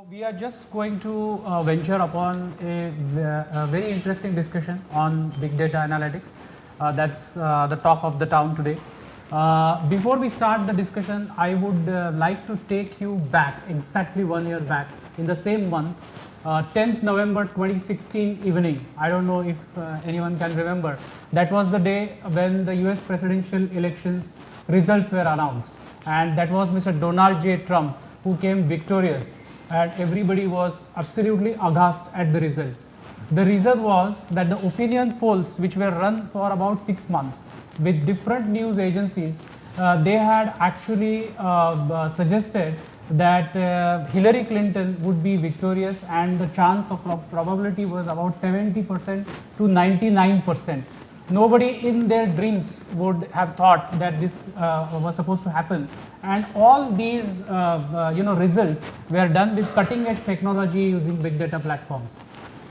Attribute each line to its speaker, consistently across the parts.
Speaker 1: So we are just going to venture upon a very interesting discussion on big data analytics. That's the talk of the town today. Before we start the discussion, I would like to take you back exactly 1 year back in the same month, 10th November 2016 evening. I don't know if anyone can remember. That was the day when the US presidential elections results were announced, and that was Mr. Donald J. Trump who came victorious, and everybody was absolutely aghast at the results. The reason was that the opinion polls, which were run for about 6 months with different news agencies, they had actually suggested that Hillary Clinton would be victorious, and the chance of probability was about 70% to 99%. Nobody in their dreams would have thought that this was supposed to happen, and all these results were done with cutting edge technology using big data platforms.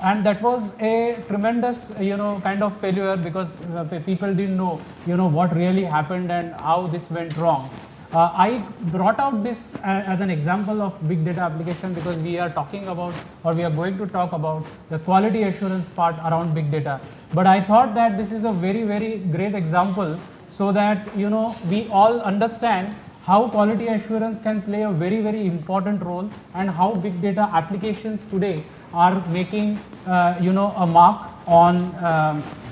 Speaker 1: And that was a tremendous kind of failure, because people didn't know what really happened and how this went wrong. I brought out this as an example of big data application because we are talking about, or we are going to talk about, the quality assurance part around big data. But I thought that this is a very, very great example, so that we all understand how quality assurance can play a very, very important role, and how big data applications today are making a mark on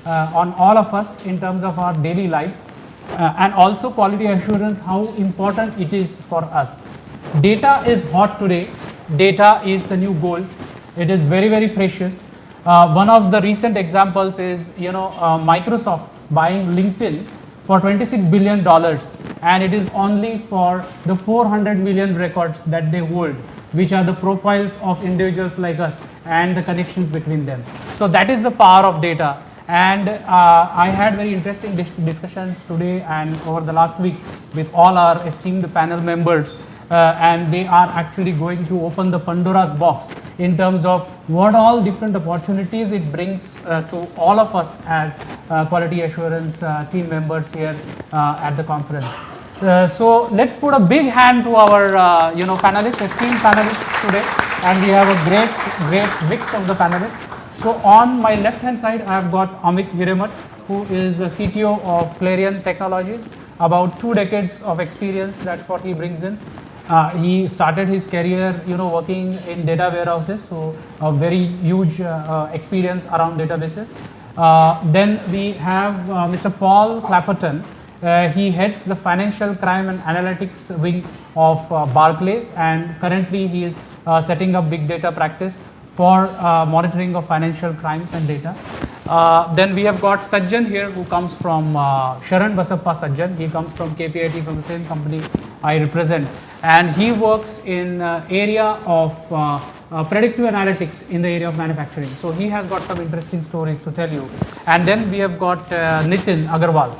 Speaker 1: all of us in terms of our daily lives. And also quality assurance, how important it is for us. Data is hot today. Data is the new gold. It is very, very precious. One of the recent examples is Microsoft buying LinkedIn for $26 billion, and it is only for the 400 million records that they hold, which are the profiles of individuals like us and the connections between them. So that is the power of data. And I had very interesting discussions today and over the last week with all our esteemed panel members, and they are actually going to open the Pandora's box in terms of what all different opportunities it brings to all of us as quality assurance team members here at the conference. So let's put a big hand to our panelists, esteemed panelists today, and we have a great mix of the panelists. So on my left hand side, I have got Amit Hiremath, who is the CTO of Clarion Technologies, about 2 decades of experience. That's what he brings in. He started his career, working in data warehouses, so a very huge experience around databases. Then we have Mr. Paul Clapperton. He heads the financial crime and analytics wing of Barclays, and currently he is setting up big data practice for monitoring of financial crimes and data. Then we have got Sajjan here, who comes from Sharanabasappa Sajjan. He comes from KPIT, from the same company I represent, and he works in area of predictive analytics in the area of manufacturing. So he has got some interesting stories to tell you. And then we have got Nitin Agarwal,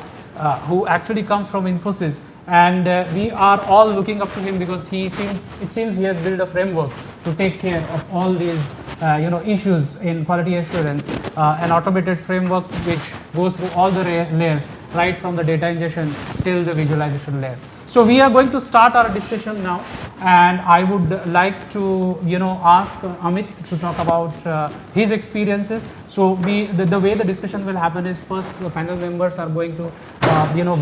Speaker 1: who actually comes from Infosys, and we are all looking up to him because it seems he has built a framework to take care of all these issues in quality assurance, an automated framework which goes through all the layers, right from the data ingestion till the visualization layer. So we are going to start our discussion now, and I would like to ask Amit to talk about his experiences. So the way the discussion will happen is, first the panel members are going to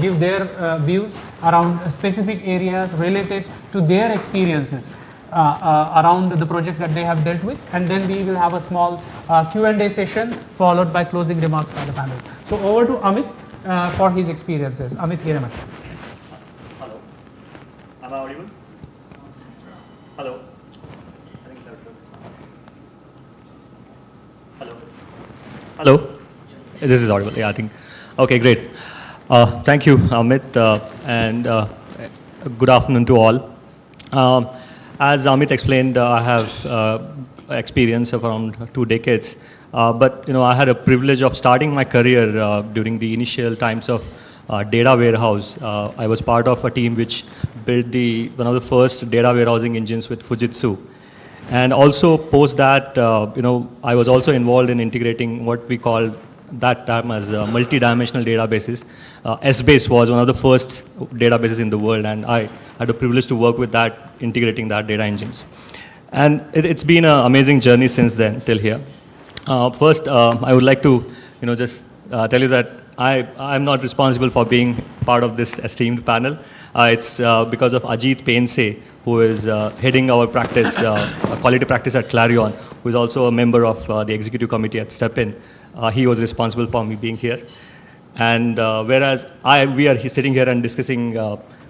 Speaker 1: give their views around specific areas related to their experiences around the projects that they have dealt with, and then we will have a small Q&A session followed by closing remarks by the panels. So over to Amit for his experiences. Amit Hiremath.
Speaker 2: Hello. Am I audible? Hello. I think that works. Hello. Hello. This is audible. Yeah, I think. Okay, great. Thank you, Amit, and good afternoon to all. As Amit explained, I have experience of around 2 decades, but I had a privilege of starting my career during the initial times of data warehouse. I was part of a team which built one of the first data warehousing engines with Fujitsu, and also post that, I was also involved in integrating what we called that time as multi-dimensional databases. Essbase was one of the first databases in the world, and I had the privilege to work with that, integrating that data engines. And it's been an amazing journey since then till here. First, I would like to, just tell you that I'm not responsible for being part of this esteemed panel. It's because of Ajit Pense, who is heading our practice, quality practice at Clarion, who is also a member of the executive committee at StepIn. He was responsible for me being here. And whereas we are sitting here and discussing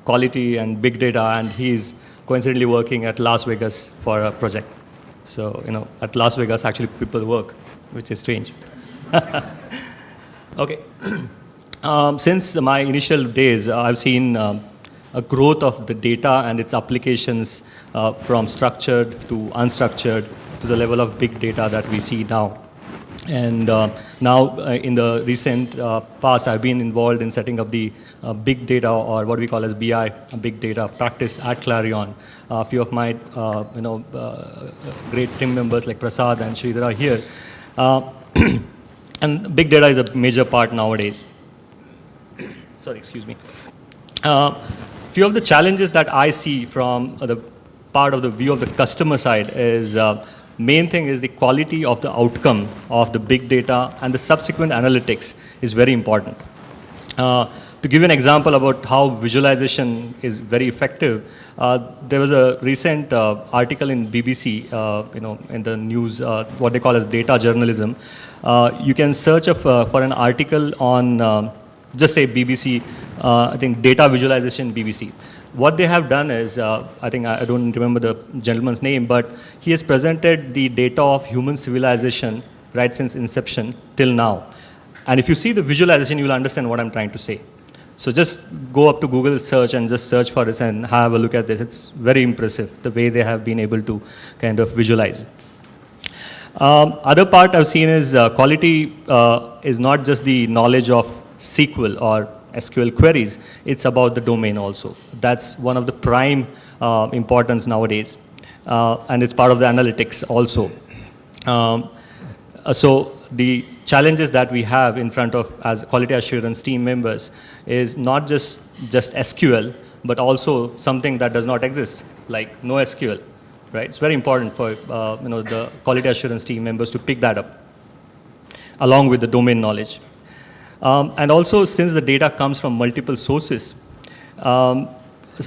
Speaker 2: quality and big data, and he's coincidentally working at Las Vegas for a project. So, at Las Vegas, actually people work, which is strange. Okay. Since my initial days, I've seen a growth of the data and its applications from structured to unstructured to the level of big data that we see now. And now, in the recent past, I've been involved in setting up the big data, or what we call as BI, big data practice at Clarion. A few of my, great team members like Prasad and Sridhar are here. And big data is a major part nowadays. Sorry, excuse me. Few of the challenges that I see from the part of the view of the customer side is main thing is the quality of the outcome of the big data and the subsequent analytics is very important. To give you an example about how visualization is very effective, there was a recent article in BBC, in the news, what they call as data journalism. You can search for an article on, just say BBC, I think data visualization BBC. What they have done is, I don't remember the gentleman's name, but he has presented the data of human civilization right since inception till now. And if you see the visualization, you'll understand what I'm trying to say. So just go up to Google search and just search for this and have a look at this. It's very impressive, the way they have been able to kind of visualize. Other part I've seen is quality is not just the knowledge of SQL or SQL queries, it's about the domain also. That's one of the prime importance nowadays. And it's part of the analytics also. So the challenges that we have in front of as quality assurance team members is not just SQL, but also something that does not exist, like no SQL, right? It's very important for the quality assurance team members to pick that up, along with the domain knowledge. And also, since the data comes from multiple sources,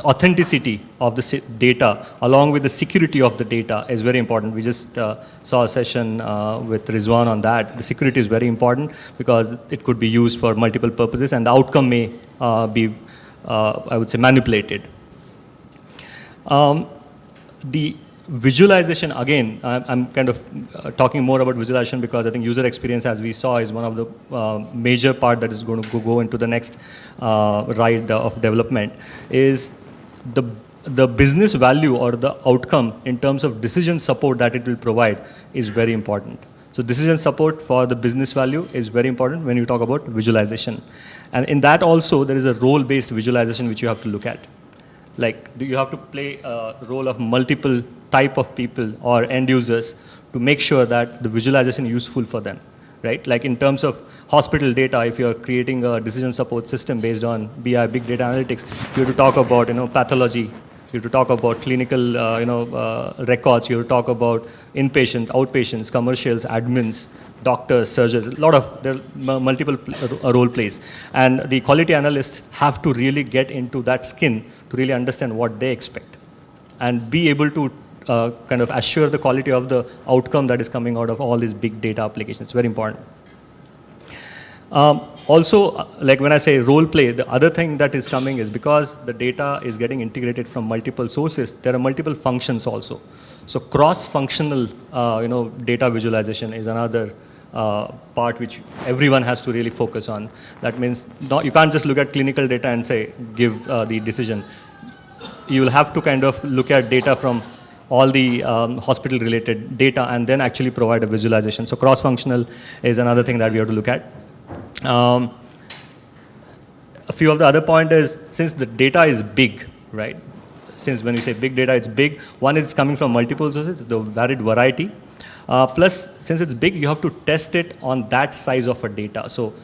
Speaker 2: authenticity of the data along with the security of the data is very important. We just saw a session with Rizwan on that. The security is very important because it could be used for multiple purposes and the outcome may be, I would say, manipulated. The visualization, again, I'm kind of talking more about visualization because I think user experience, as we saw, is one of the major part that is going to go into the next ride of development, is the business value or the outcome in terms of decision support that it will provide is very important. So decision support for the business value is very important when you talk about visualization. And in that also, there is a role-based visualization which you have to look at. Like, you have to play a role of multiple type of people or end users to make sure that the visualization is useful for them, right? Like in terms of hospital data, if you're creating a decision support system based on BI, big data analytics, you have to talk about, pathology, you have to talk about clinical, records, you have to talk about inpatients, outpatients, commercials, admins, doctors, surgeons, there are multiple role plays. And the quality analysts have to really get into that skin to really understand what they expect and be able to kind of assure the quality of the outcome that is coming out of all these big data applications. It's very important. Also, like when I say role play, the other thing that is coming is because the data is getting integrated from multiple sources, there are multiple functions also. So cross-functional, data visualization is another part which everyone has to really focus on. That means you can't just look at clinical data and say, give the decision. You will have to kind of look at data from all the hospital-related data and then actually provide a visualization. So cross-functional is another thing that we have to look at. A few of the other point is, since the data is big, right? Since when we say big data, it's big. One, it's coming from multiple sources, the varied variety. Plus, since it's big, you have to test it on that size of a data. So,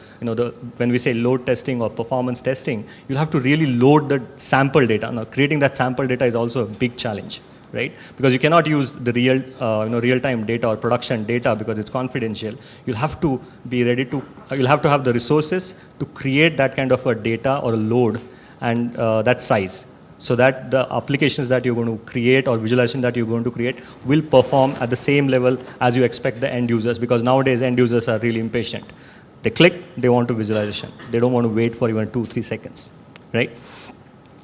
Speaker 2: when we say load testing or performance testing, you'll have to really load the sample data. Now, creating that sample data is also a big challenge, right? Because you cannot use the real-time data or production data because it's confidential. You'll have to be ready to, you'll have to have the resources to create that kind of a data or a load and that size, so that the applications that you're going to create or visualization that you're going to create will perform at the same level as you expect the end users, because nowadays end users are really impatient. They click, they want to visualization. They don't want to wait for even 2-3 seconds, right?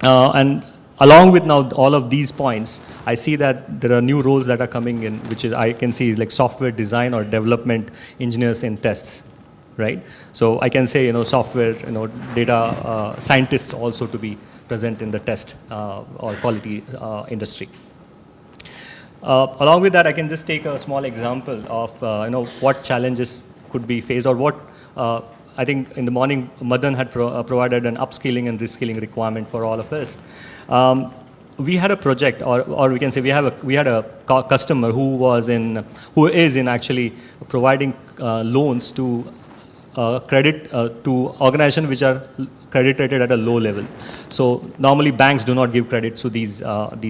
Speaker 2: And along with now all of these points, I see that there are new roles that are coming in, which is I can see is like software design or development engineers in tests, right? So I can say, software, data scientists also to be present in the test or quality industry. Along with that, I can just take a small example of what challenges could be faced, or what I think in the morning Madan had provided an upskilling and reskilling requirement for all of us. We had a project, or we can say we had a customer who is in actually providing loans to credit to organizations which are credit rated at a low level. So normally banks do not give credit to these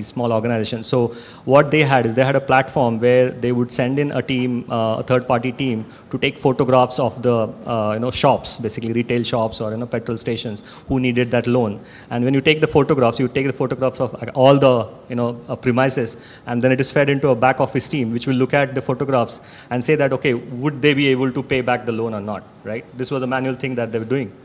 Speaker 2: small organizations. So what they had a platform where they would send in a team, a third-party team, to take photographs of the shops, basically retail shops or petrol stations who needed that loan. And when you take the photographs, you take the photographs of all the premises, and then it is fed into a back office team which will look at the photographs and say that, okay, would they be able to pay back the loan or not, right? This was a manual thing that they were doing.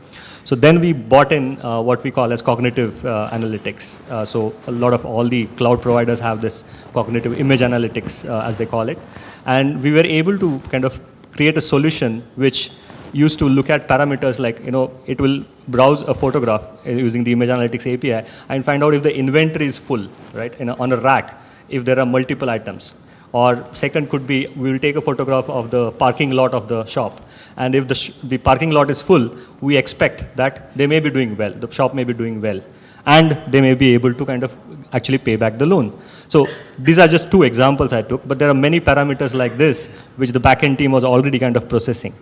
Speaker 2: So then we brought in what we call as cognitive analytics. So a lot of all the cloud providers have this cognitive image analytics, as they call it. And we were able to kind of create a solution which used to look at parameters like, it will browse a photograph using the image analytics API and find out if the inventory is full, right, on a rack, if there are multiple items. Or second could be, we will take a photograph of the parking lot of the shop. And if the parking lot is full, we expect that they may be doing well, the shop may be doing well, and they may be able to kind of actually pay back the loan. So these are just two examples I took, but there are many parameters like this which the backend team was already kind of processing.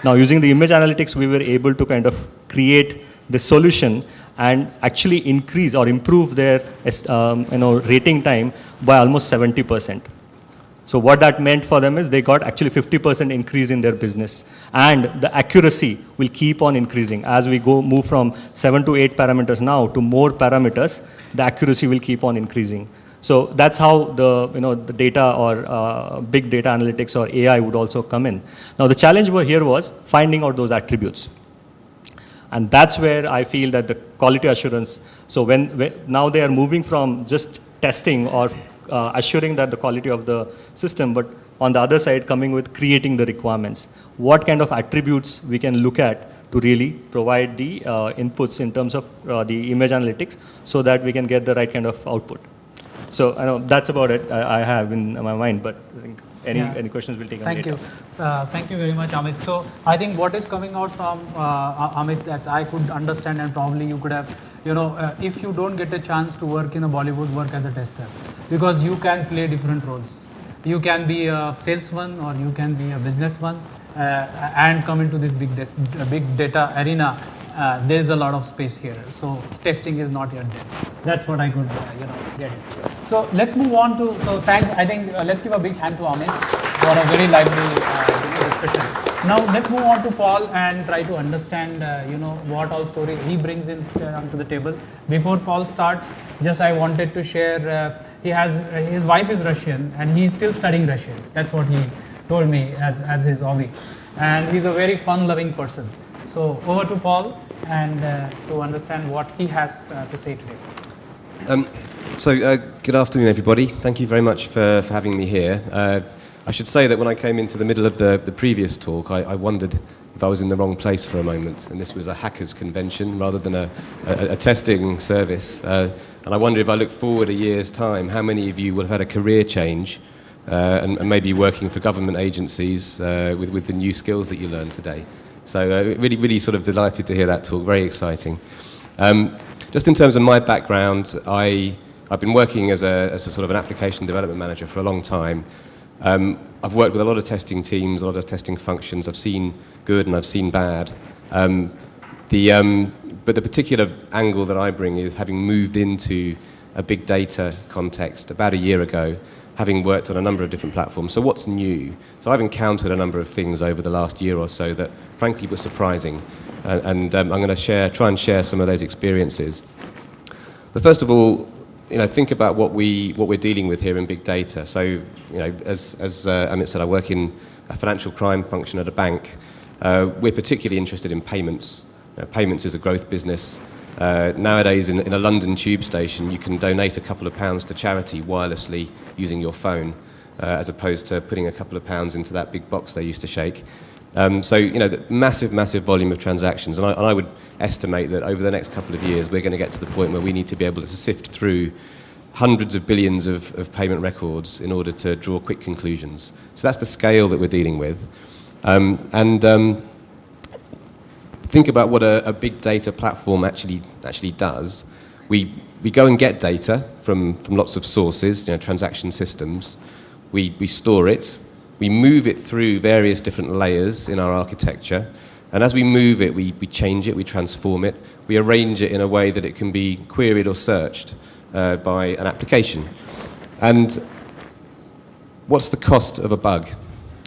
Speaker 2: Now using the image analytics, we were able to kind of create the solution and actually increase or improve their rating time by almost 70%. So what that meant for them is they got actually 50% increase in their business, and the accuracy will keep on increasing as we move from 7 to 8 parameters now to more parameters. The accuracy will keep on increasing. So that's how the data or big data analytics or AI would also come in. Now the challenge here was finding out those attributes, and that's where I feel that the quality assurance. So when now they are moving from just testing or assuring that the quality of the system, but on the other side coming with creating the requirements. What kind of attributes we can look at to really provide the inputs in terms of the image analytics so that we can get the right kind of output. So I know that's about it I have in my mind, but I think any questions we'll take on later.
Speaker 1: Thank you very much, Amit. So I think what is coming out from Amit, that I could understand, and probably you could have, if you don't get a chance to work in a Bollywood, work as a tester, because you can play different roles. You can be a salesman or you can be a businessman and come into this big data arena. There's a lot of space here. So testing is not yet there. That's what I could get it. So let's move on to, so thanks. I think let's give a big hand to Amit for a very lively discussion. Now let's move on to Paul and try to understand, what all stories he brings in onto the table. Before Paul starts, just I wanted to share, his wife is Russian and he's still studying Russian. That's what he told me as his hobby. And he's a very fun-loving person. So over to Paul and to understand what he has to say today.
Speaker 3: Good afternoon, everybody. Thank you very much for having me here. I should say that when I came into the middle of the previous talk, I wondered if I was in the wrong place for a moment, and this was a hackers convention rather than a testing service. And I wonder if I look forward a year's time, how many of you will have had a career change and maybe working for government agencies with the new skills that you learned today. So really sort of delighted to hear that talk, very exciting. Just in terms of my background, I've been working as a sort of an application development manager for a long time. I've worked with a lot of testing teams, a lot of testing functions. I've seen good and I've seen bad. But the particular angle that I bring is having moved into a big data context about a year ago, having worked on a number of different platforms. So what's new? So I've encountered a number of things over the last year or so that frankly were surprising. I'm going to try and share some of those experiences. But first of all, think about what we're dealing with here in big data. So, as Amit said, I work in a financial crime function at a bank. We're particularly interested in payments. Payments is a growth business. Nowadays, in a London tube station, you can donate a couple of pounds to charity wirelessly using your phone, as opposed to putting a couple of pounds into that big box they used to shake. The massive volume of transactions, and I would estimate that over the next couple of years we're going to get to the point where we need to be able to sift through hundreds of billions of payment records in order to draw quick conclusions. So that's the scale that we're dealing with. Think about what a big data platform actually does. We go and get data from lots of sources, transaction systems. We store it. We move it through various different layers in our architecture, and as we move it, we change it, we transform it, we arrange it in a way that it can be queried or searched by an application. And what's the cost of a bug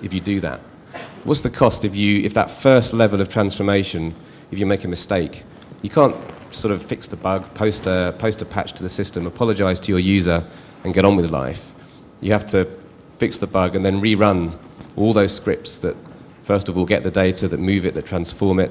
Speaker 3: if you do that? What's the cost if that first level of transformation, if you make a mistake? You can't sort of fix the bug, post a patch to the system, apologize to your user, and get on with life. You have to fix the bug and then rerun all those scripts that first of all get the data, that move it, that transform it.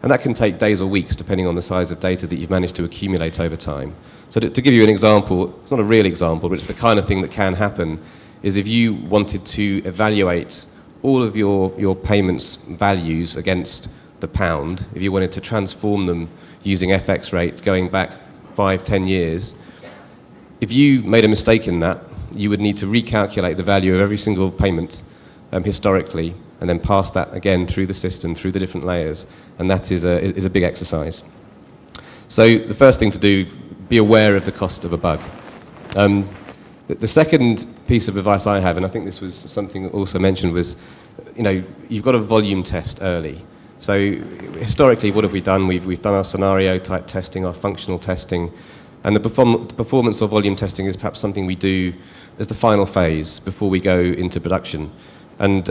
Speaker 3: And that can take days or weeks depending on the size of data that you've managed to accumulate over time. So to give you an example, it's not a real example, but it's the kind of thing that can happen, is if you wanted to evaluate all of your payments values against the pound, if you wanted to transform them using FX rates going back 5-10 years, if you made a mistake in that, you would need to recalculate the value of every single payment historically, and then pass that again through the system, through the different layers, and that is a big exercise. So the first thing to do, be aware of the cost of a bug. The second piece of advice I have, and I think this was something also mentioned, was, you've got to volume test early. So historically, what have we done? We've done our scenario type testing, our functional testing, and the performance or volume testing is perhaps something we do as the final phase before we go into production. And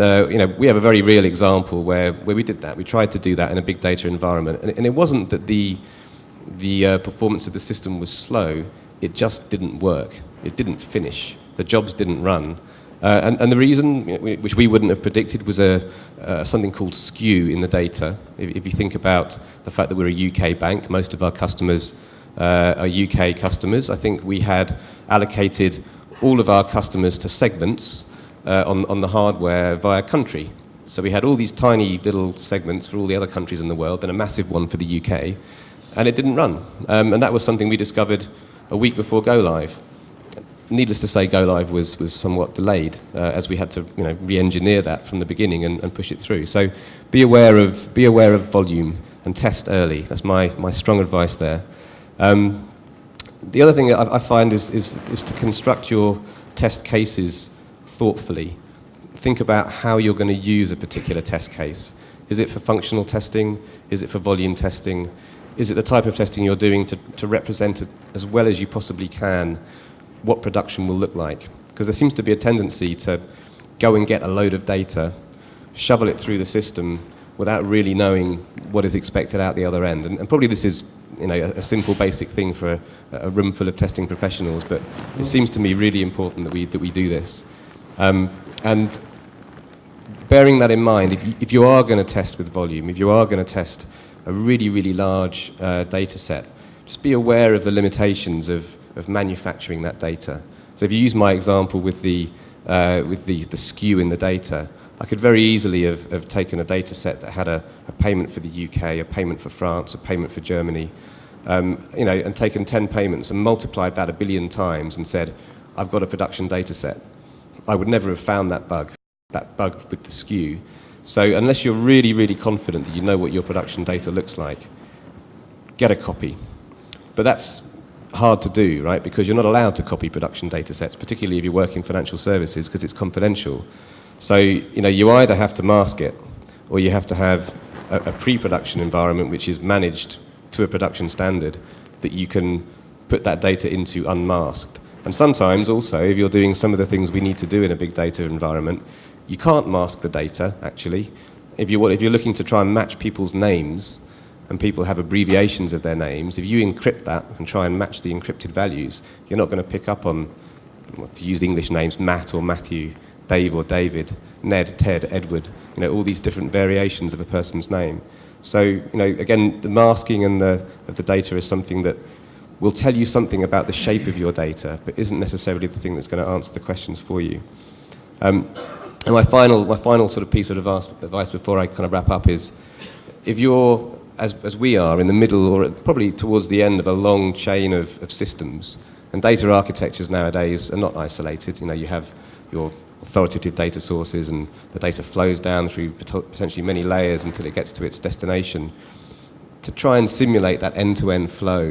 Speaker 3: we have a very real example where we did that. We tried to do that in a big data environment, and it wasn't that the performance of the system was slow. It just didn't work. It didn't finish. The jobs didn't run. And the reason, which we wouldn't have predicted, was something called skew in the data. If you think about the fact that we're a UK bank, most of our customers are UK customers. I think we had allocated all of our customers to segments on the hardware via country. So we had all these tiny little segments for all the other countries in the world, and a massive one for the UK, and it didn't run. And that was something we discovered a week before go live. Needless to say, go live was somewhat delayed as we had to re-engineer that from the beginning and push it through. So be aware of volume and test early. That's my strong advice there. The other thing that I find is to construct your test cases thoughtfully. Think about how you're going to use a particular test case. Is it for functional testing? Is it for volume testing? Is it the type of testing you're doing to represent as well as you possibly can what production will look like? Because there seems to be a tendency to go and get a load of data, shovel it through the system without really knowing what is expected out the other end. And probably this is a simple, basic thing for a room full of testing professionals, but it seems to me really important that we do this. And bearing that in mind, if you are going to test with volume, if you are going to test a really, really large data set, just be aware of the limitations of manufacturing that data. So if you use my example with the skew in the data, I could very easily have taken a data set that had a payment for the UK, a payment for France, a payment for Germany, and taken 10 payments and multiplied that 1 billion times and said, I've got a production data set. I would never have found that bug with the skew. So unless you're really, really confident that you know what your production data looks like, get a copy. But that's hard to do, right? Because you're not allowed to copy production data sets, particularly if you work in financial services, because it's confidential. So, you either have to mask it, or you have to have a pre-production environment which is managed to a production standard that you can put that data into unmasked. And sometimes also, if you're doing some of the things we need to do in a big data environment, you can't mask the data, actually. If you're looking to try and match people's names, and people have abbreviations of their names, if you encrypt that and try and match the encrypted values, you're not going to pick up on, to use English names, Matt or Matthew, Dave or David, Ned, Ted, Edward, all these different variations of a person's name. So, again, the masking of the data is something that will tell you something about the shape of your data, but isn't necessarily the thing that's going to answer the questions for you. And my final sort of piece of advice before I kind of wrap up is, if you're, as we are, in the middle or probably towards the end of a long chain of systems, and data architectures nowadays are not isolated. You have your authoritative data sources, and the data flows down through potentially many layers until it gets to its destination. To try and simulate that end-to-end flow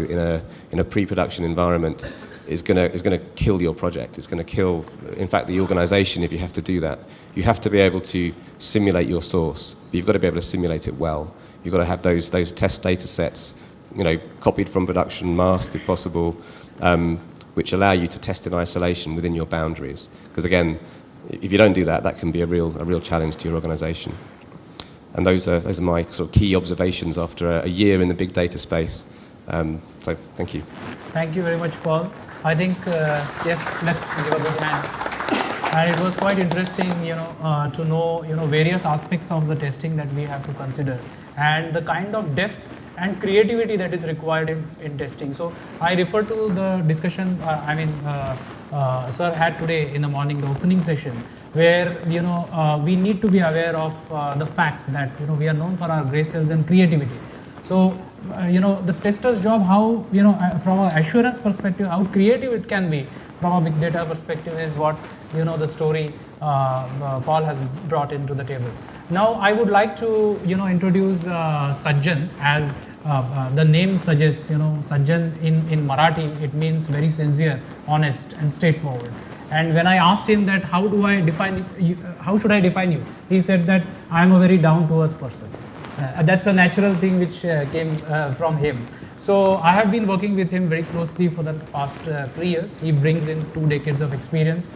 Speaker 3: in a pre-production environment is going to kill your project. It's going to kill, in fact, the organization if you have to do that. You have to be able to simulate your source, but you've got to be able to simulate it well. You've got to have those test data sets, copied from production, masked if possible, which allow you to test in isolation within your boundaries. Because again, if you don't do that, that can be a real challenge to your organization. And those are my sort of key observations after a year in the big data space. So thank you.
Speaker 1: Thank you very much, Paul. I think, yes, let's give a big hand. And it was quite interesting, to know, various aspects of the testing that we have to consider, and the kind of depth and creativity that is required in testing. So I refer to the discussion, Sir had today in the morning, the opening session, where we need to be aware of the fact that we are known for our gray cells and creativity. So the tester's job, how from an assurance perspective, how creative it can be from a big data perspective is what the story Paul has brought into the table. Now I would like to introduce Sajjan. As the name suggests, Sajjan in Marathi, it means very sincere, honest and straightforward. And when I asked him that how should I define you, he said that I am a very down-to-earth person. That's a natural thing which came from him. So I have been working with him very closely for the past 3 years. He brings in 2 decades of experience.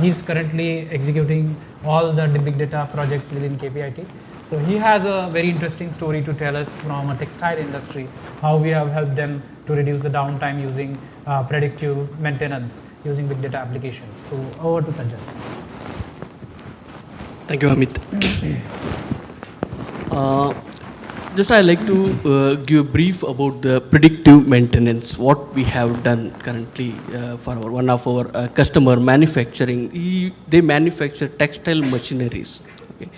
Speaker 1: He's currently executing all the big data projects within KPIT. So he has a very interesting story to tell us from a textile industry, how we have helped them to reduce the downtime using predictive maintenance using big data applications. So over to Sajjan.
Speaker 4: Thank you, Amit. Just I'd like to give a brief about the predictive maintenance, what we have done currently for one of our customer manufacturing. They manufacture textile machineries. Okay.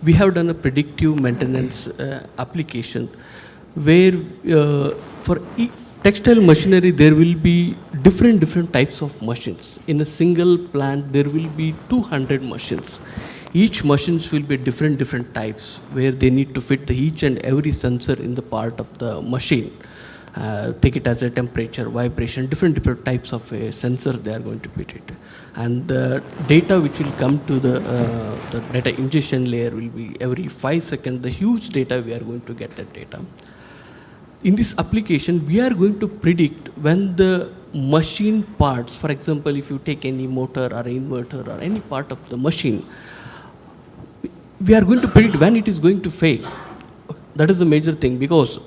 Speaker 4: We have done a predictive maintenance application where for textile machinery there will be different types of machines. In a single plant there will be 200 machines. Each machines will be different types where they need to fit each and every sensor in the part of the machine. Take it as a temperature, vibration, different types of sensors they are going to fit it. And the data which will come to the data ingestion layer will be every 5 seconds, the huge data we are going to get that data. In this application, we are going to predict when the machine parts, for example, if you take any motor or inverter or any part of the machine, we are going to predict when it is going to fail. That is the major thing, because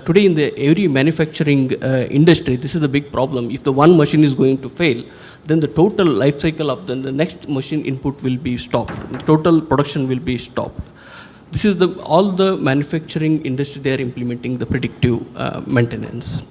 Speaker 4: today in the every manufacturing industry, this is a big problem. If the one machine is going to fail, then the total life cycle of the next machine input will be stopped. The total production will be stopped. This is all the manufacturing industry, they are implementing the predictive maintenance.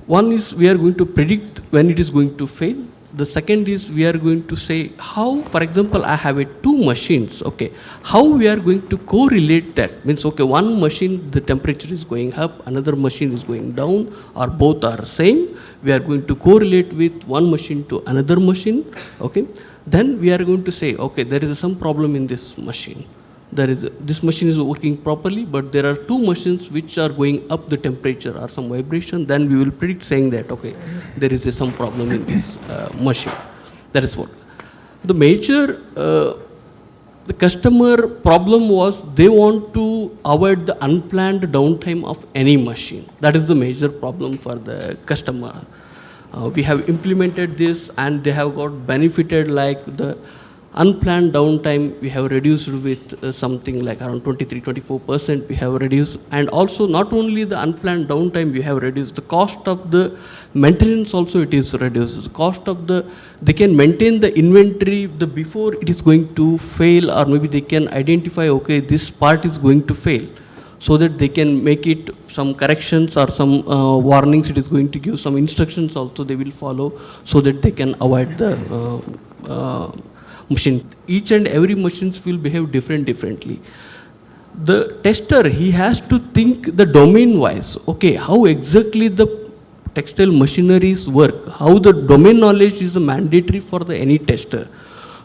Speaker 4: One is we are going to predict when it is going to fail. The second is we are going to say how, for example, I have 2 machines, okay, how we are going to correlate that. Means, okay, one machine, the temperature is going up, another machine is going down, or both are same. We are going to correlate with one machine to another machine, okay. Then we are going to say, okay, there is some problem in this machine. This machine is working properly, but there are 2 machines which are going up the temperature or some vibration. Then we will predict saying that, okay, there is some problem in this machine. That is what. The major the customer problem was they want to avoid the unplanned downtime of any machine. That is the major problem for the customer. We have implemented this and they have got benefited, like the unplanned downtime we have reduced with something like around 23-24% we have reduced. And also not only the unplanned downtime we have reduced, the cost of the maintenance also it is reduced. The cost of they can maintain the inventory before it is going to fail, or maybe they can identify, okay, this part is going to fail, so that they can make it some corrections or some warnings it is going to give, some instructions also they will follow, so that they can avoid the machine. Each and every machines will behave differently. The tester, he has to think the domain wise, okay, how exactly the textile machineries work, how the domain knowledge is mandatory for any tester,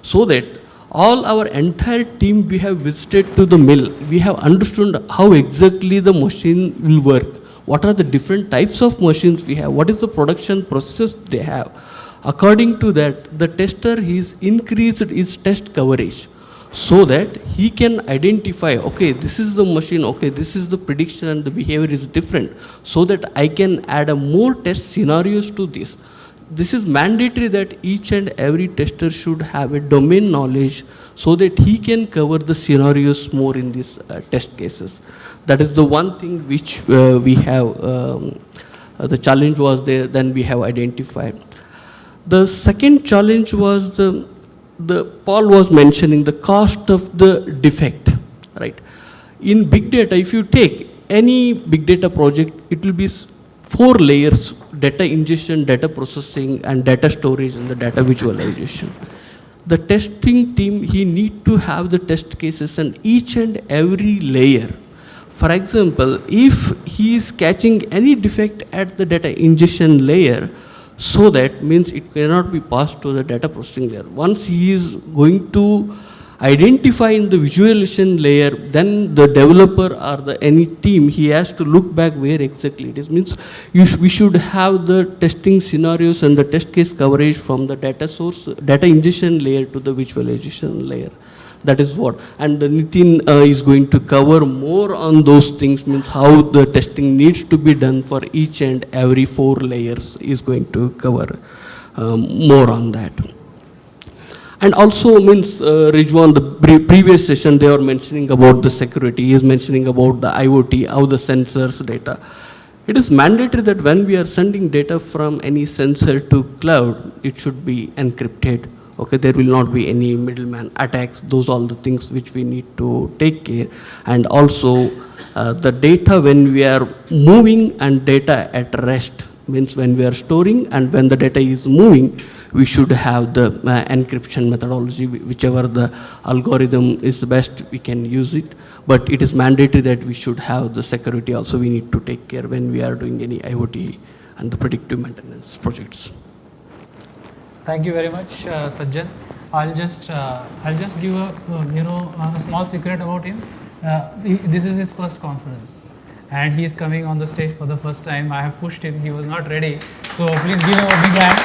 Speaker 4: so that all our entire team we have visited to the mill, we have understood how exactly the machine will work, what are the different types of machines we have, what is the production process they have. According to that, the tester has increased his test coverage, so that he can identify, okay, this is the machine, okay, this is the prediction and the behavior is different, so that I can add more test scenarios to this. This is mandatory that each and every tester should have a domain knowledge, so that he can cover the scenarios more in these test cases. That is the one thing which we have, the challenge was there, then we have identified. The second challenge was the Paul was mentioning the cost of the defect, right? In big data, if you take any big data project, it will be 4 layers: data ingestion, data processing, and data storage, and the data visualization. The testing team, he need to have the test cases and each and every layer. For example, if he is catching any defect at the data ingestion layer, so that means it cannot be passed to the data processing layer. Once he is going to identify in the visualization layer, then the developer or any team, he has to look back where exactly it is. Means we should have the testing scenarios and the test case coverage from the data source, data ingestion layer to the visualization layer. That is what. And Nitin is going to cover more on those things, means how the testing needs to be done for each and every 4 layers is going to cover more on that. And also means Rijwan, the previous session they were mentioning about the security, he is mentioning about the IoT, how the sensors data. It is mandatory that when we are sending data from any sensor to cloud, it should be encrypted. Okay, there will not be any middleman attacks. Those are all the things which we need to take care. And also the data when we are moving and data at rest, means when we are storing and when the data is moving, we should have the encryption methodology, whichever the algorithm is the best, we can use it. But it is mandatory that we should have the security also we need to take care when we are doing any IoT and the predictive maintenance projects.
Speaker 1: Thank you very much, Sajjan. I'll just give a small secret about him. This is his first conference, and he is coming on the stage for the first time. I have pushed him; he was not ready. So please give him a big hand.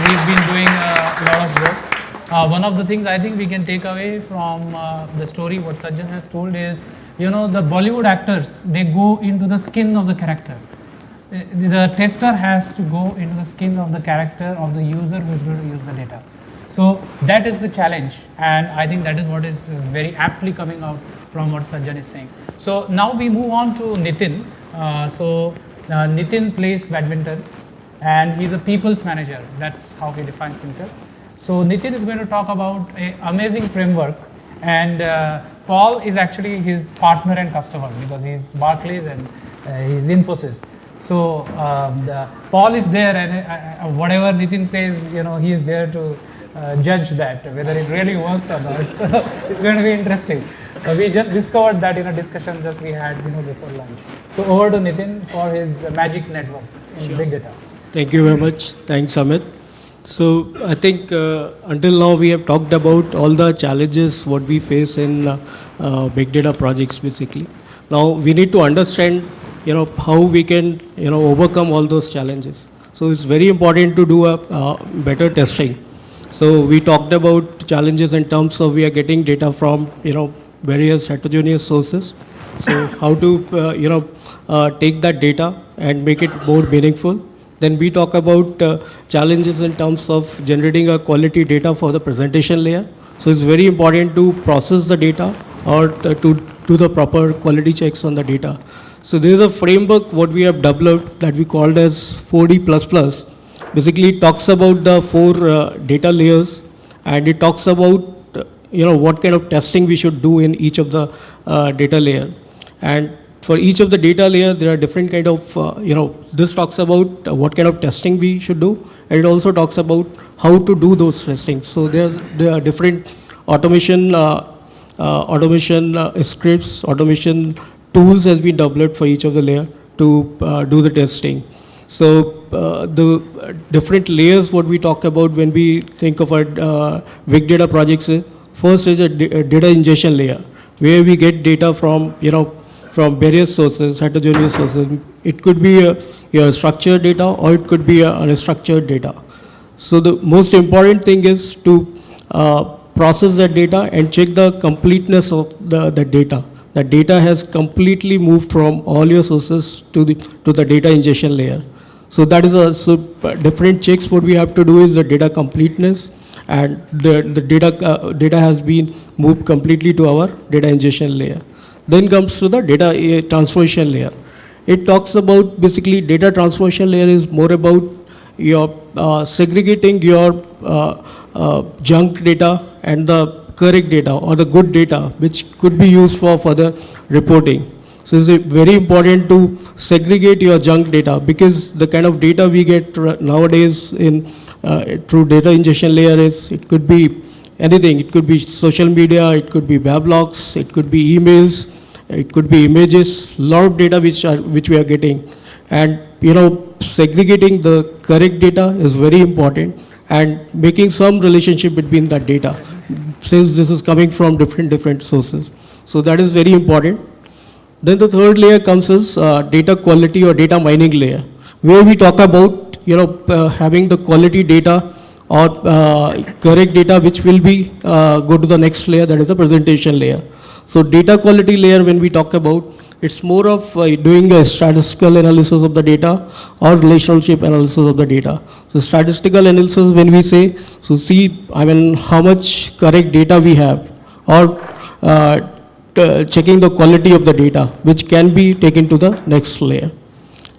Speaker 1: He's been doing a lot of work. One of the things I think we can take away from the story what Sajjan has told is, the Bollywood actors, they go into the skin of the character. The tester has to go into the skin of the character of the user who is going to use the data. So that is the challenge, and I think that is what is very aptly coming out from what Sajjan is saying. So now we move on to Nitin. Nitin plays badminton, and he's a people's manager. That's how he defines himself. So Nitin is going to talk about an amazing framework, and Paul is actually his partner and customer because he's Barclays and he's Infosys. So Paul is there, and whatever Nitin says, he is there to judge that whether it really works or not. So it's going to be interesting. We just discovered that in a discussion just we had before lunch. So over to Nitin for his magic network in big data.
Speaker 5: Thank you very much. Thanks, Amit. So I think until now we have talked about all the challenges what we face in big data projects basically. Now we need to understand how we can overcome all those challenges. So it's very important to do a better testing. So we talked about about challenges in terms of we are getting data from, various heterogeneous sources. So how to, take that data and make it more meaningful. Then we talk about challenges in terms of generating a quality data for the presentation layer. So it's very important to process the data or to do the proper quality checks on the data. So there is a framework what we have developed that we called as 4D++. Basically it talks about the 4 data layers, and it talks about what kind of testing we should do in each of the data layer. And for each of the data layer, there are different kind of, this talks about what kind of testing we should do, and it also talks about how to do those testing. So there are different automation scripts, automation tools has been developed for each of the layer to do the testing. So the different layers what we talk about when we think of our big data projects is, first is a data ingestion layer, where we get data from, from various sources, heterogeneous sources. It could be a structured data or it could be unstructured data. So the most important thing is to process that data and check the completeness of the data. The data has completely moved from all your sources to the data ingestion layer. So that is different checks what we have to do is the data completeness, and the data has been moved completely to our data ingestion layer. Then comes to the data transformation layer. It talks about basically data transformation layer is more about your segregating your junk data and the correct data or the good data which could be used for further reporting. So it's very important to segregate your junk data, because the kind of data we get nowadays in through data ingestion layer is, it could be anything. It could be social media, it could be weblogs, it could be emails, it could be images, a lot of data which we are getting. And segregating the correct data is very important, and making some relationship between that data, since this is coming from different sources. So that is very important. Then the third layer comes as data quality or data mining layer, where we talk about having the quality data or correct data which will be go to the next layer, that is the presentation layer. So data quality layer, when we talk about, it's more of doing a statistical analysis of the data or relationship analysis of the data. So statistical analysis, when we say, so see, how much correct data we have, or checking the quality of the data, which can be taken to the next layer.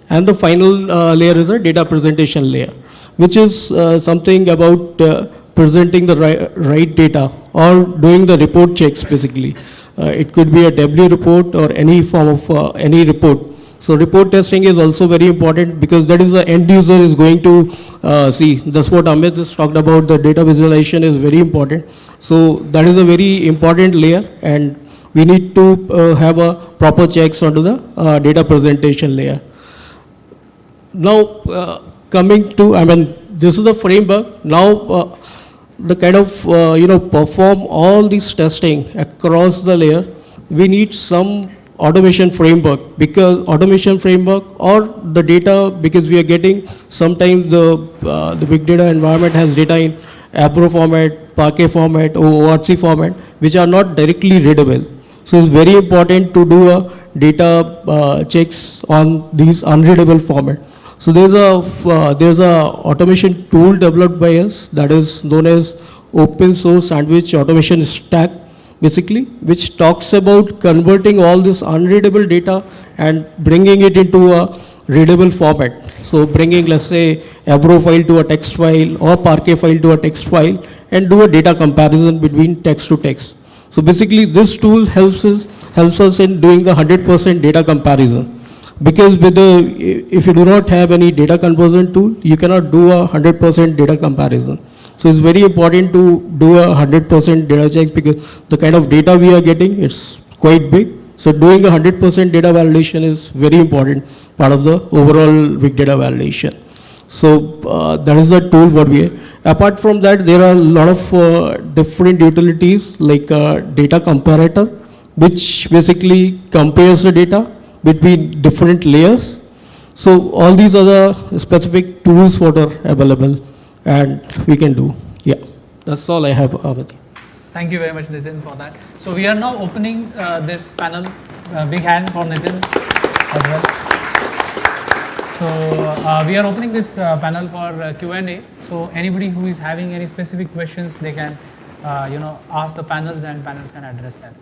Speaker 5: And the final layer is a data presentation layer, which is something about presenting the right data or doing the report checks basically. It could be a W report or any form of any report. So report testing is also very important, because that is the end user is going to see. That's what Amit just talked about. The data visualization is very important. So that is a very important layer, and we need to have a proper checks onto the data presentation layer. Now coming to, this is the framework. Now the kind of, perform all these testing across the layer, we need some automation framework, because automation framework or the data, because we are getting, sometimes the big data environment has data in Abro format, Parquet format, or ORC format, which are not directly readable. So it's very important to do a data checks on these unreadable format. So there's a automation tool developed by us that is known as open source sandwich automation stack, basically, which talks about converting all this unreadable data and bringing it into a readable format. So bringing, let's say, Abro file to a text file or Parquet file to a text file, and do a data comparison between text to text. So basically this tool helps us in doing the 100% data comparison. Because with if you do not have any data conversion tool, you cannot do a 100% data comparison. So it's very important to do a 100% data checks, because the kind of data we are getting, it's quite big. So doing a 100% data validation is very important part of the overall big data validation. So that is the tool what we have. Apart from that, there are a lot of different utilities like data comparator, which basically compares the data between different layers. So all these are the specific tools what are available and we can do. Yeah, that's all I have, Amit.
Speaker 1: Thank you very much, Nitin, for that. So we are now opening this panel. Big hand for Nitin as well. So we are opening this panel for Q&A. So anybody who is having any specific questions, they can, ask the panels and panels can address that.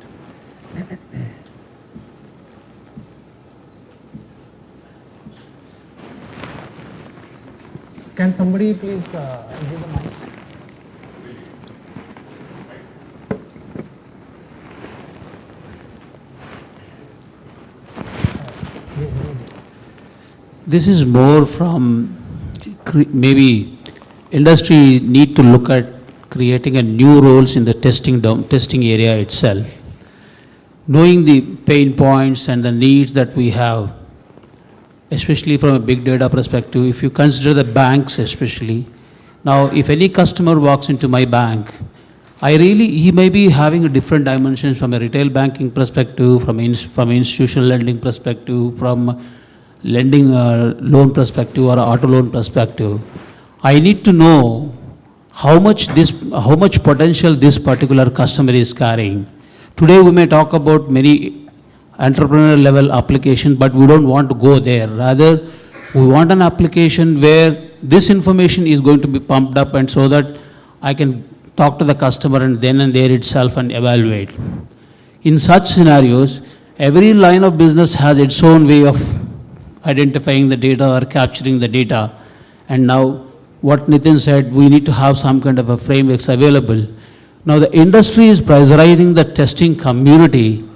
Speaker 1: Can somebody please give the mic?
Speaker 6: This is more from maybe industry need to look at creating a new roles in the testing area itself. Knowing the pain points and the needs that we have, especially from a big data perspective, if you consider the banks especially. Now, if any customer walks into my bank, he may be having a different dimensions from a retail banking perspective, from institutional lending perspective, from lending loan perspective or auto loan perspective. I need to know how much potential this particular customer is carrying. Today we may talk about many entrepreneur level application, but we don't want to go there. Rather, we want an application where this information is going to be pumped up, and so that I can talk to the customer and then and there itself and evaluate. In such scenarios, every line of business has its own way of identifying the data or capturing the data. And now, what Nitin said, we need to have some kind of a frameworks available. Now, the industry is pressurizing the testing community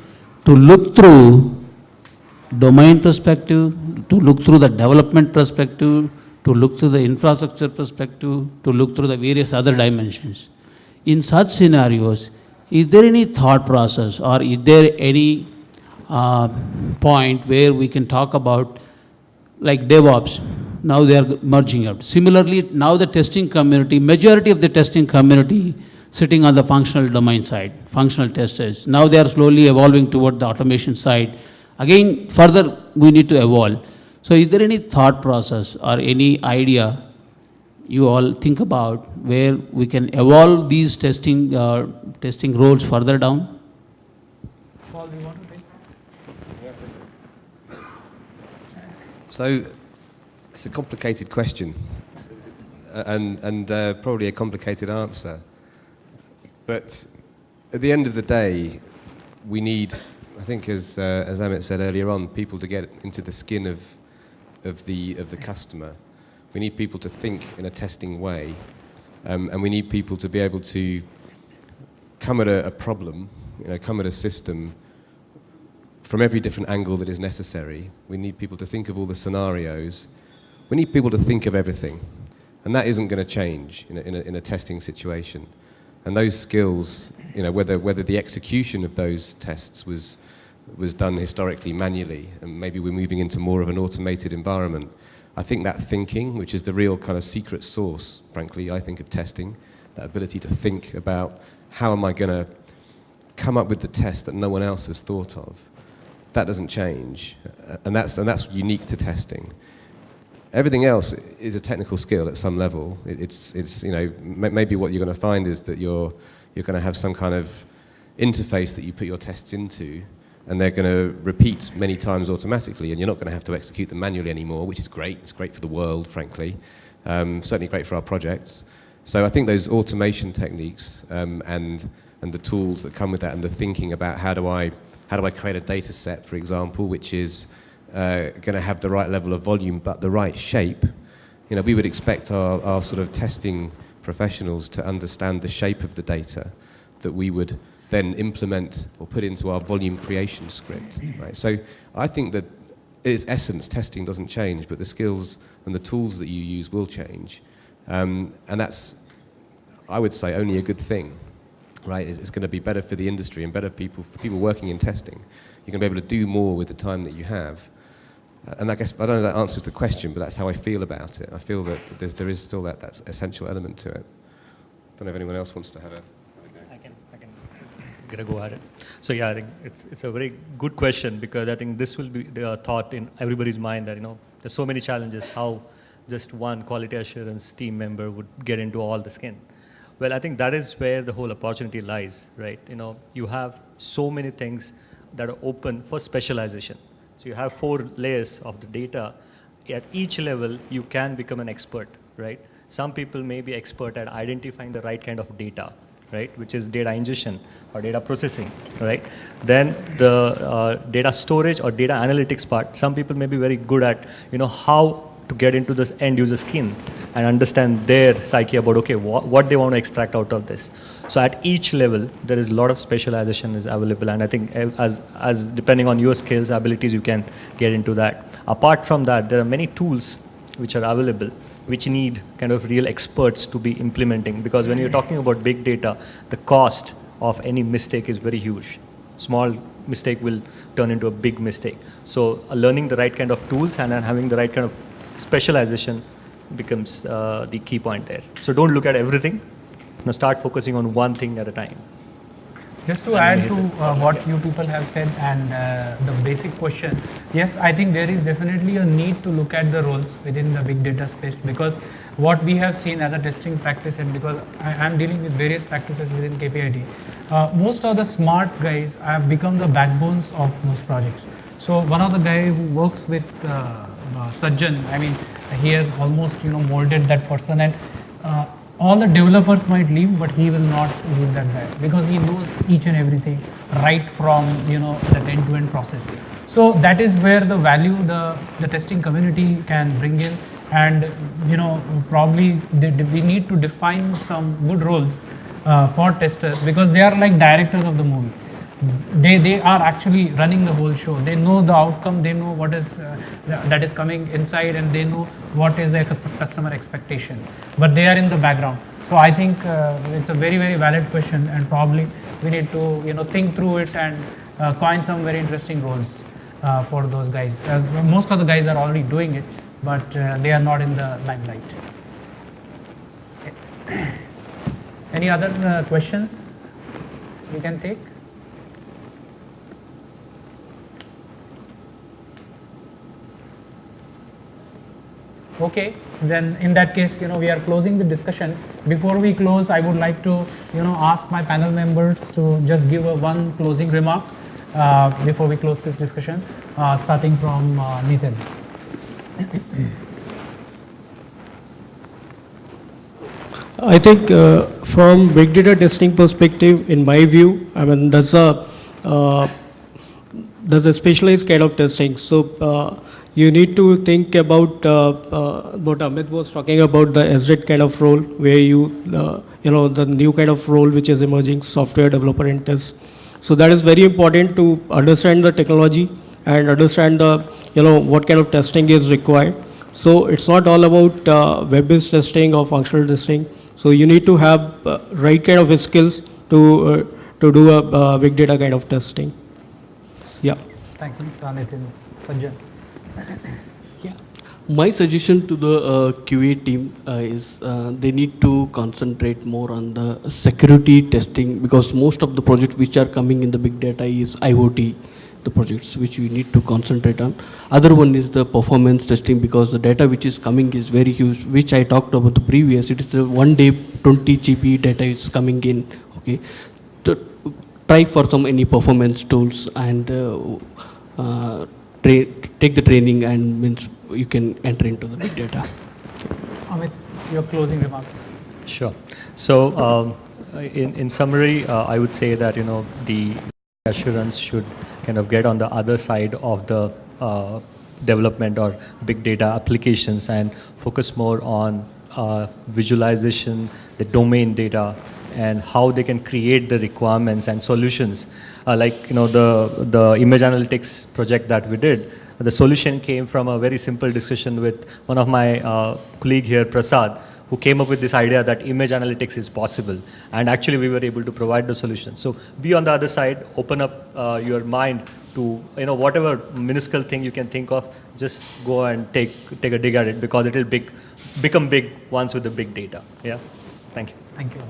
Speaker 6: to look through domain perspective, to look through the development perspective, to look through the infrastructure perspective, to look through the various other dimensions. In such scenarios, is there any thought process or is there any point where we can talk about like DevOps? Now they are merging out. Similarly, now the testing community, majority of the testing community sitting on the functional domain side, functional testers. Now they are slowly evolving toward the automation side. Again, further we need to evolve. So is there any thought process or any idea you all think about where we can evolve these testing roles further down?
Speaker 1: Paul, do you want to take?
Speaker 3: So it's a complicated question and probably a complicated answer. But at the end of the day, we need, I think as Amit said earlier on, people to get into the skin of the customer. We need people to think in a testing way, and we need people to be able to come at a problem, come at a system from every different angle that is necessary. We need people to think of all the scenarios. We need people to think of everything, and that isn't going to change in a testing situation. And those skills, whether the execution of those tests was done historically manually, and maybe we're moving into more of an automated environment, I think that thinking, which is the real kind of secret sauce, frankly, I think, of testing, that ability to think about how am I going to come up with the test that no one else has thought of, that doesn't change, and that's unique to testing. Everything else is a technical skill at some level. It's maybe what you're going to find is that you're going to have some kind of interface that you put your tests into, and they're going to repeat many times automatically, and you're not going to have to execute them manually anymore, which is great. It's great for the world, frankly. Certainly great for our projects. So I think those automation techniques and the tools that come with that, and the thinking about how do I create a data set, for example, which is going to have the right level of volume but the right shape. We would expect our sort of testing professionals to understand the shape of the data that we would then implement or put into our volume creation script. Right? So I think that its essence, testing doesn't change, but the skills and the tools that you use will change. And that's, I would say, only a good thing. Right? It's going to be better for the industry and better for people working in testing. You're going to be able to do more with the time that you have. And I guess, I don't know if that answers the question, but that's how I feel about it. I feel that there is still that essential element to it. I don't know if anyone else wants to have a...
Speaker 2: I can get a go at it. So yeah, I think it's a very good question, because I think this will be the thought in everybody's mind that, there's so many challenges, how just one quality assurance team member would get into all the skin. Well, I think that is where the whole opportunity lies, right? You have so many things that are open for specialization. So you have 4 layers of the data. At each level, you can become an expert, right? Some people may be expert at identifying the right kind of data, right? Which is data ingestion or data processing, right? Then the data storage or data analytics part, some people may be very good at, how to get into this end user skin and understand their psyche about, okay, what they want to extract out of this. So at each level, there is a lot of specialization is available, and I think as depending on your skills, abilities, you can get into that. Apart from that, there are many tools which are available, which need kind of real experts to be implementing, because when you're talking about big data, the cost of any mistake is very huge. Small mistake will turn into a big mistake. So learning the right kind of tools and then having the right kind of specialization becomes the key point there. So don't look at everything. Start focusing on one thing at a time.
Speaker 1: Just to add to what you people have said and the basic question, yes, I think there is definitely a need to look at the roles within the big data space, because what we have seen as a testing practice, and because I am dealing with various practices within KPIT, most of the smart guys have become the backbones of those projects. So one of the guy who works with Sajjan, I mean, he has almost molded that person, and all the developers might leave, but he will not leave that guy, because he knows each and everything right from that end-to-end process. So that is where the value the testing community can bring in, and probably we need to define some good roles for testers, because they are like directors of the movie. They are actually running the whole show. They know the outcome, they know what is that is coming inside, and they know what is their customer expectation, but they are in the background. So I think it's a very, very valid question, and probably we need to think through it and coin some very interesting roles for those guys. Most of the guys are already doing it, but they are not in the limelight. Any other questions we can take? Okay, then in that case, we are closing the discussion. Before we close, I would like to, ask my panel members to just give one closing remark before we close this discussion, starting from Nitin.
Speaker 5: I think from big data testing perspective, in my view, I mean, there's a specialized kind of testing. So you need to think about what Amit was talking about, the SZ kind of role, where the new kind of role which is emerging, software developer and test. So that is very important to understand the technology and understand the what kind of testing is required. So it's not all about web-based testing or functional testing. So you need to have right kind of skills to do a big data kind of testing. Yeah.
Speaker 1: Thanks, Nitin. Sajjan.
Speaker 4: Yeah. My suggestion to the QA team is they need to concentrate more on the security testing, because most of the projects which are coming in the big data is IoT, the projects which we need to concentrate on. Other one is the performance testing, because the data which is coming is very huge, which I talked about the previous. It is the one day 20 GB data is coming in. Okay, to try for any performance tools and take the training, and means you can enter into the big data.
Speaker 1: Amit, your closing remarks.
Speaker 2: Sure. So in summary, I would say that the assurance should kind of get on the other side of the development or big data applications and focus more on visualization, the domain data, and how they can create the requirements and solutions. Like the image analytics project that we did, the solution came from a very simple discussion with one of my colleague here, Prasad, who came up with this idea that image analytics is possible, and actually we were able to provide the solution. So be on the other side, open up your mind to whatever minuscule thing you can think of, just go and take a dig at it, because it will become big once with the big data. Yeah, thank you.
Speaker 1: Thank you,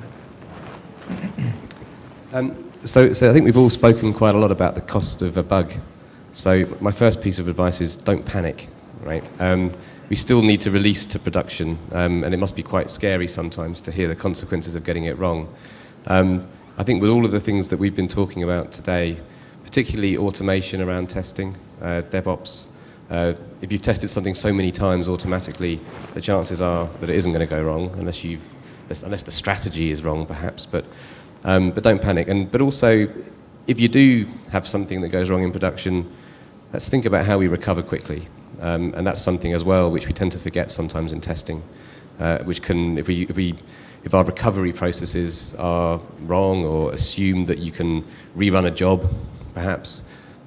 Speaker 1: Amit.
Speaker 3: So I think we've all spoken quite a lot about the cost of a bug. So my first piece of advice is don't panic, right? we still need to release to production, and it must be quite scary sometimes to hear the consequences of getting it wrong. I think with all of the things that we've been talking about today, particularly automation around testing, DevOps, if you've tested something so many times automatically, the chances are that it isn't going to go wrong unless the strategy is wrong, perhaps. But don't panic. But also, if you do have something that goes wrong in production, let's think about how we recover quickly. And that's something as well which we tend to forget sometimes in testing, which can, if our recovery processes are wrong or assume that you can rerun a job, perhaps,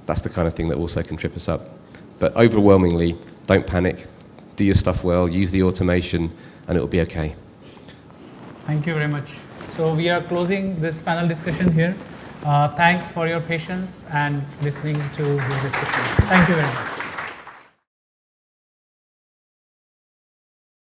Speaker 3: that's the kind of thing that also can trip us up. But overwhelmingly, don't panic, do your stuff well, use the automation, and it'll be okay.
Speaker 1: Thank you very much. So we are closing this panel discussion here. Thanks for your patience and listening to this discussion. Thank you very much.